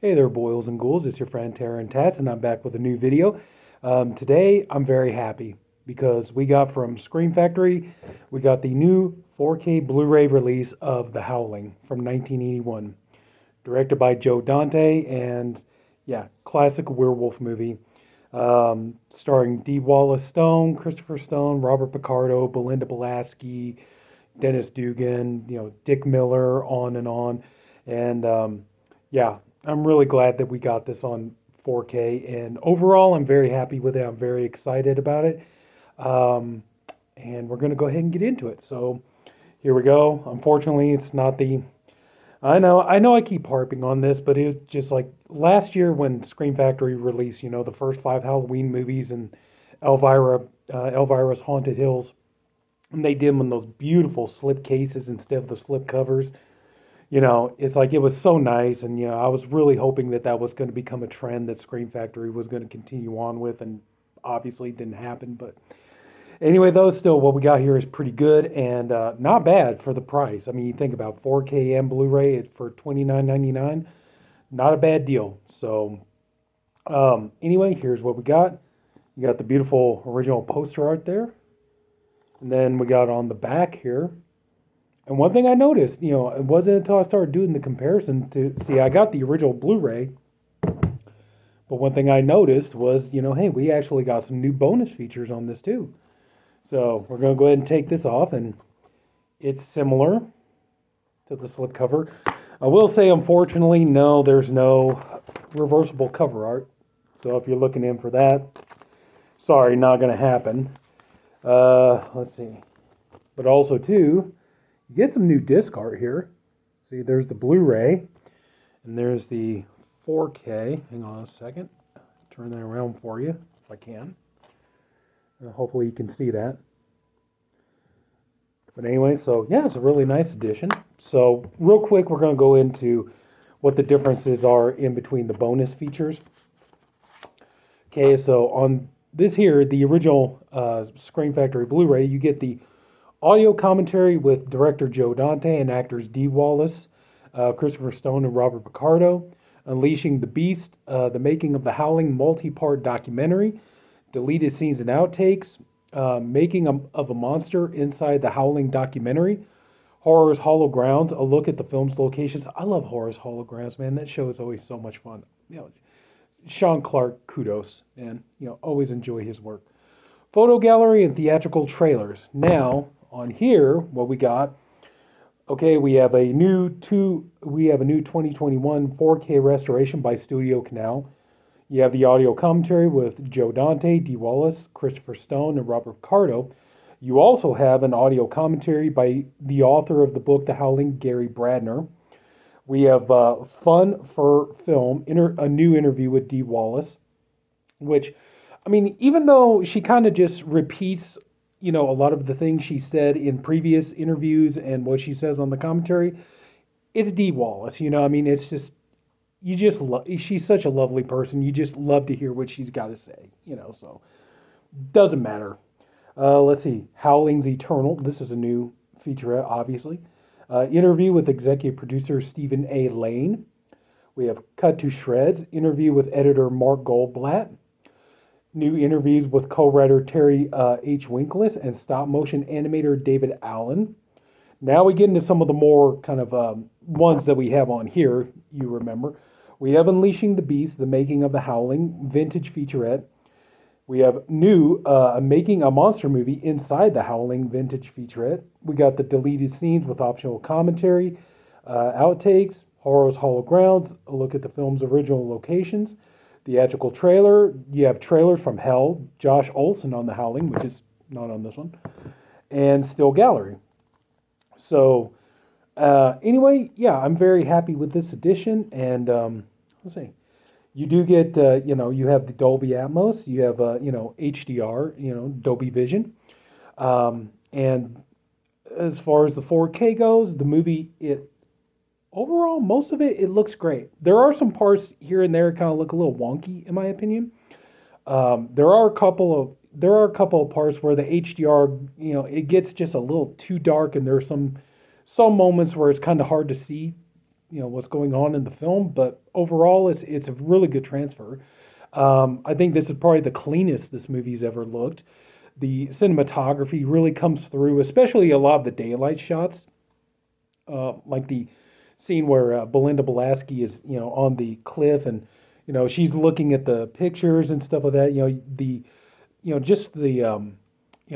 Hey there, boils and ghouls. It's your friend Tara and Tats, and I'm back with a new video. Today, I'm very happy because we got from Scream Factory, we got the new 4K Blu-ray release of The Howling from 1981, directed by Joe Dante, and yeah, classic werewolf movie, starring Dee Wallace Stone, Christopher Stone, Robert Picardo, Belinda Belasky, Dennis Dugan, Dick Miller, on and on, and yeah, I'm really glad that we got this on 4K, and overall, I'm very happy with it. I'm very excited about it, um, and we're going to go ahead and get into it. So here we go. Unfortunately, it's not the. I know, I keep harping on this, but it was just like last year when Scream Factory released, the first five Halloween movies and Elvira's Haunted Hills, and they did them in those beautiful slip cases instead of the slip covers. It's like it was so nice, and I was really hoping that that was going to become a trend that Scream Factory was going to continue on with, and obviously it didn't happen. But anyway, though, still what we got here is pretty good and not bad for the price. I mean, you think about 4K and Blu-ray for $29.99, not a bad deal. So anyway, here's what we got. You got the beautiful original poster art there, and then we got on the back here. And one thing I noticed, it wasn't until I started doing the comparison to see, I got the original Blu-ray, but one thing I noticed was, hey, we actually got some new bonus features on this too. So we're going to go ahead and take this off, and it's similar to the slipcover. I will say, unfortunately, no, there's no reversible cover art. So if you're looking in for that, sorry, not going to happen. Let's see. But also, too, you get some new disc art here. See, there's the Blu-ray, and there's the 4K. Hang on a second. Turn that around for you, if I can. Hopefully you can see that. But anyway, so yeah, it's a really nice edition. So real quick, we're going to go into what the differences are in between the bonus features. Okay, so on this here, the original Scream Factory Blu-ray, you get the audio commentary with director Joe Dante and actors Dee Wallace, Christopher Stone, and Robert Picardo. Unleashing the Beast, the making of the Howling multi-part documentary, deleted scenes and outtakes, making of a monster inside the Howling documentary, Horror's Hollow Grounds, a look at the film's locations. I love Horror's Hollow Grounds, man. That show is always so much fun. Sean Clark, kudos, man. Always enjoy his work. Photo gallery and theatrical trailers. Now, on here, what we got, okay, we have a new 2021 4K restoration by Studio Canal. You have the audio commentary with Joe Dante, Dee Wallace, Christopher Stone, and Robert Picardo. You also have an audio commentary by the author of the book The Howling, Gary Bradner. We have Fun for Film, a new interview with Dee Wallace, which, I mean, even though she kind of just repeats, a lot of the things she said in previous interviews and what she says on the commentary, it's Dee Wallace. It's just, she's such a lovely person. You just love to hear what she's got to say, so doesn't matter. Let's see, Howling's Eternal. This is a new featurette, obviously. Interview with executive producer Stephen A. Lane. We have Cut to Shreds, interview with editor Mark Goldblatt. New interviews with co-writer Terry H. Winkless and stop-motion animator David Allen. Now we get into some of the more kind of ones that we have on here, you remember. We have Unleashing the Beast, the making of the Howling, vintage featurette. We have new making a monster movie inside the Howling, vintage featurette. We got the deleted scenes with optional commentary, outtakes, Horror's Hollow Grounds, a look at the film's original locations. Theatrical trailer, you have trailers from Hell, Josh Olson on The Howling, which is not on this one, and Still Gallery. So, anyway, yeah, I'm very happy with this edition, and let's see. You do get, you have the Dolby Atmos, you have, HDR, Dolby Vision, and as far as the 4K goes, the movie, overall, most of it looks great. There are some parts here and there kind of look a little wonky, in my opinion. There are a couple of parts where the HDR, it gets just a little too dark, and there's some moments where it's kind of hard to see what's going on in the film. But overall, it's a really good transfer. I think this is probably the cleanest this movie's ever looked. The cinematography really comes through, especially a lot of the daylight shots, like the scene where Belinda Blasky is, on the cliff, and she's looking at the pictures and stuff like that. Just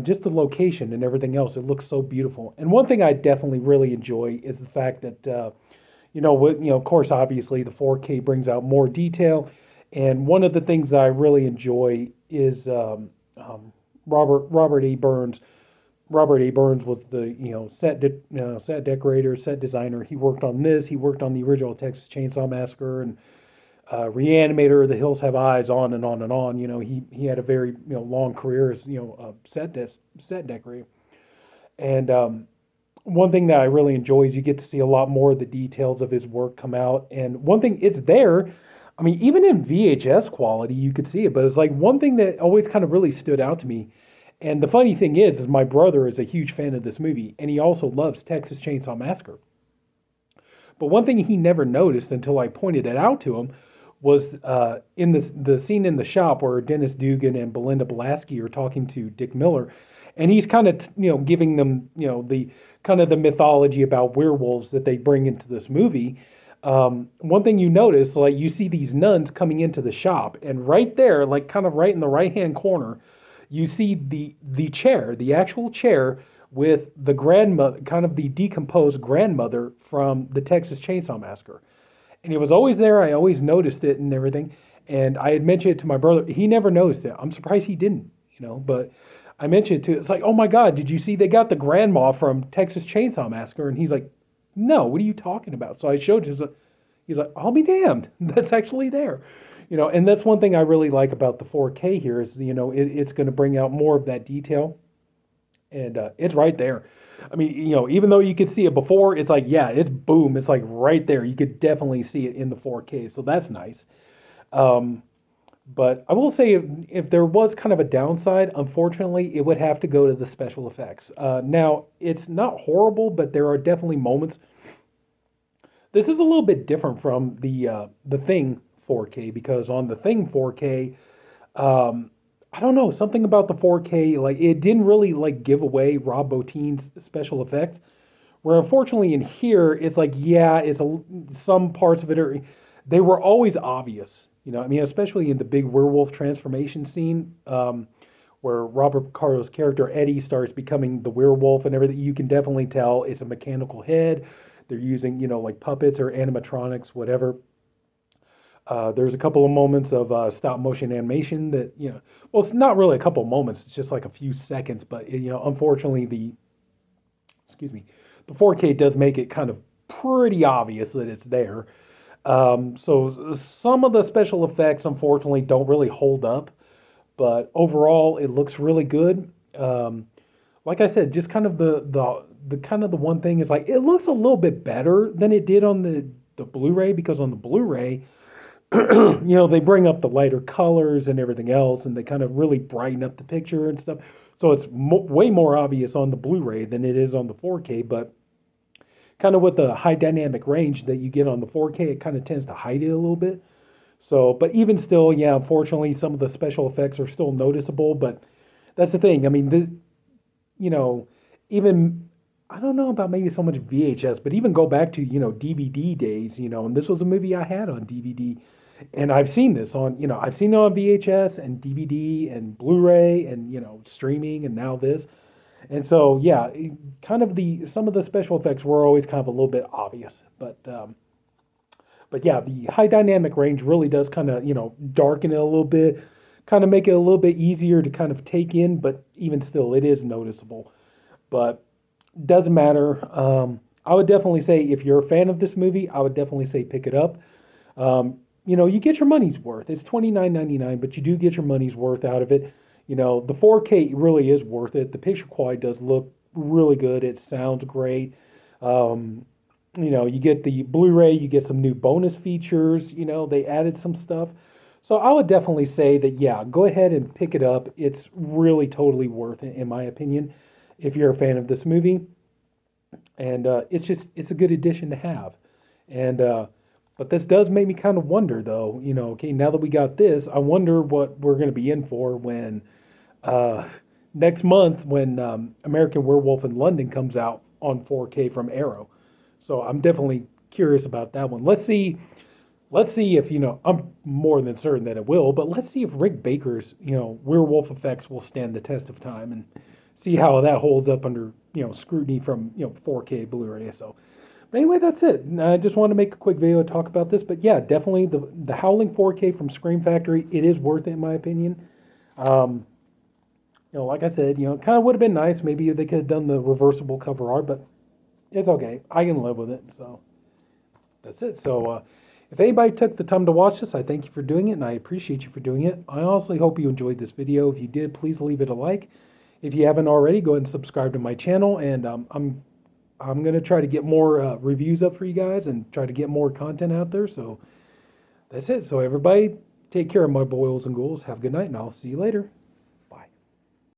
just the location and everything else. It looks so beautiful. And one thing I definitely really enjoy is the fact that of course, obviously the 4K brings out more detail. And one of the things I really enjoy is Robert A. Burns. Robert A. Burns was the set decorator, set designer. He worked on this. He worked on the original Texas Chainsaw Massacre and Reanimator, The Hills Have Eyes, on and on and on. He had a very long career as set decorator. And one thing that I really enjoy is you get to see a lot more of the details of his work come out. And one thing, it's there. I mean, even in VHS quality, you could see it. But it's like one thing that always kind of really stood out to me. And the funny thing is my brother is a huge fan of this movie, and he also loves Texas Chainsaw Massacre. But one thing he never noticed until I pointed it out to him was in the scene in the shop where Dennis Dugan and Belinda Blasky are talking to Dick Miller, and he's kind of giving them the kind of the mythology about werewolves that they bring into this movie. One thing you notice, like you see these nuns coming into the shop, and right there, like kind of right in the right hand corner, you see the chair, the actual chair with the grandmother, kind of the decomposed grandmother from the Texas Chainsaw Massacre. And it was always there. I always noticed it and everything. And I had mentioned it to my brother. He never noticed it. I'm surprised he didn't, but I mentioned it to him. It's like, oh my God, did you see they got the grandma from Texas Chainsaw Massacre? And he's like, no, what are you talking about? So I showed him. He's like, I'll be damned. That's actually there. And that's one thing I really like about the 4K here is, it's going to bring out more of that detail. And it's right there. I mean, even though you could see it before, it's like, yeah, it's boom. It's like right there. You could definitely see it in the 4K. So that's nice. But I will say if there was kind of a downside, unfortunately, it would have to go to the special effects. Now, it's not horrible, but there are definitely moments. This is a little bit different from the Thing 4K, because on the Thing 4K, I don't know, something about the 4K, like it didn't really like give away Rob Bottin's special effects. Where unfortunately in here, it's like, yeah, some parts of it they were always obvious. I mean, especially in the big werewolf transformation scene, where Robert Picardo's character Eddie starts becoming the werewolf and everything. You can definitely tell it's a mechanical head. They're using, like puppets or animatronics, whatever. There's a couple of moments of stop motion animation that, well, it's not really a couple of moments. It's just like a few seconds. But, unfortunately, the 4K does make it kind of pretty obvious that it's there. So some of the special effects, unfortunately, don't really hold up. But overall, it looks really good. Like I said, just kind of the kind of the one thing is like it looks a little bit better than it did on the Blu-ray, because on the Blu-ray, they bring up the lighter colors and everything else, and they kind of really brighten up the picture and stuff. So it's way more obvious on the Blu-ray than it is on the 4K, but kind of with the high dynamic range that you get on the 4K, it kind of tends to hide it a little bit. So, but even still, yeah, unfortunately, some of the special effects are still noticeable, but that's the thing. I mean, even, I don't know about maybe so much VHS, but even go back to, DVD days, and this was a movie I had on DVD. And I've seen this on, I've seen it on VHS and DVD and Blu-ray and, streaming and now this. And so, yeah, kind of some of the special effects were always kind of a little bit obvious. But yeah, the high dynamic range really does kind of, darken it a little bit, kind of make it a little bit easier to kind of take in, but even still, it is noticeable. But doesn't matter. I would definitely say if you're a fan of this movie, I would definitely say pick it up. You get your money's worth. It's $29.99, but you do get your money's worth out of it. The 4K really is worth it. The picture quality does look really good. It sounds great. You get the Blu-ray, you get some new bonus features. They added some stuff. So I would definitely say that, yeah, go ahead and pick it up. It's really totally worth it, in my opinion, if you're a fan of this movie. And it's a good addition to have. And but this does make me kind of wonder, though. Okay, now that we got this, I wonder what we're going to be in for when uh, next month when American Werewolf in London comes out on 4K from Arrow. So I'm definitely curious about that one. Let's see if I'm more than certain that it will, but let's see if Rick Baker's werewolf effects will stand the test of time and see how that holds up under scrutiny from 4K Blu-ray. So, but anyway, that's it. I just wanted to make a quick video to talk about this, but yeah, definitely the Howling 4K from Scream Factory, it is worth it in my opinion. Um, like I said, it kind of would have been nice. Maybe they could have done the reversible cover art, but it's okay. I can live with it. So that's it. So if anybody took the time to watch this, I thank you for doing it, and I appreciate you for doing it. I honestly hope you enjoyed this video. If you did, please leave it a like. If you haven't already, go ahead and subscribe to my channel, and I'm gonna try to get more reviews up for you guys and try to get more content out there. So that's it. So everybody, take care of my boils and ghouls. Have a good night, and I'll see you later.